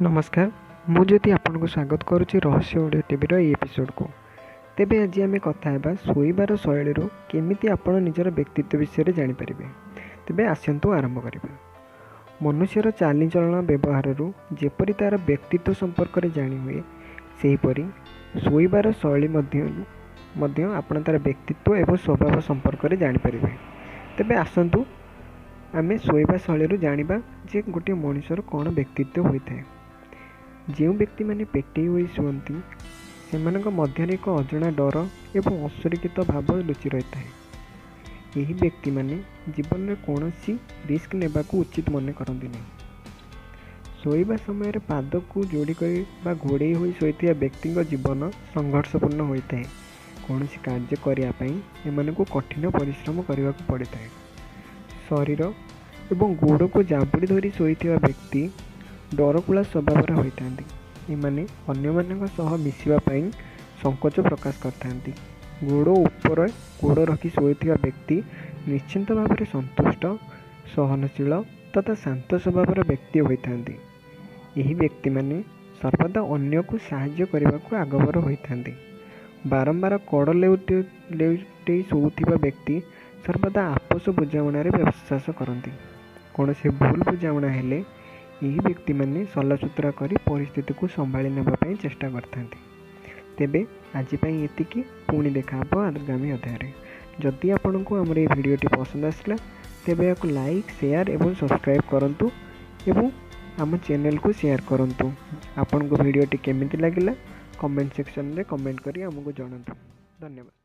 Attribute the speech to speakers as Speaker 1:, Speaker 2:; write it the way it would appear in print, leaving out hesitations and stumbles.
Speaker 1: नमस्कार मुझे आपको स्वागत करुच्ची रहस्य ऑडियो टीवी रो एपिसोड को। तेबे आज आम कथा शोबार शैली केमी आप निजर व्यक्तित्व विषय जापर। तेबे आसतु आरंभ करवा। मनुष्यर चालीचलन व्यवहार जेपरी तार व्यक्तित्व संपर्क में जानी हुए सेहीपरि शोबार शैली आपण तार व्यक्तित्व एवं स्वभाव संपर्क में जापर। तेबे आसतु आमे शोबा शैली जाना जे गोटे मनुष्यर कौन व्यक्तित्व होता है। जो व्यक्ति माने पेटे हुई शुअती से मध्य एक अजଣା डर एवं असुरक्षित भाव लुचि रही है। यही व्यक्ति माने जीवन में कौन रिस्क नेबा को उचित मन करती नहीं। शोवा समय पाद को जोड़िक घोड़े हुई शोता व्यक्ति जीवन संघर्षपूर्ण होता है। कौन कार्य करने को कठिन परिश्रम करने को पड़ता है। शरीर एवं गोड़ को जाबुड़ी धरी शोता व्यक्ति डरकुला स्वभाव होता अन्य मिसवाई संकोच प्रकाश करते। गोड़ उपर गोड़ रखी शोता व्यक्ति निश्चिंत भाव में संतुष्ट सहनशील तथा शांत स्वभाव व्यक्ति होता। यही व्यक्ति माने सर्वदा अन्य को साहाय्य करने को आगभर होता। बारंबार कड़ लेउटे शोता व्यक्ति सर्वदा आपस बुझामणार विश्वास करती। कौन से भूल बुझामणा हेले यही व्यक्ति माने सलासुतरा करी परिस्थिति को संभाली नेबाई चेष्टा करते। तेबे आजिपाई एतिकी पुणी देखा आगामी अध्याय। जदि आपण को आमर ये भिडियोटी पसंद आसला तेबे याको लाइक शेयर एवं सब्सक्राइब करंतु एवं आम चैनल को शेयर करंतु। आपण को भिडियोटी केमिति लागिला कमेंट सेक्शन रे कमेंट करी हमको जणातु। धन्यवाद।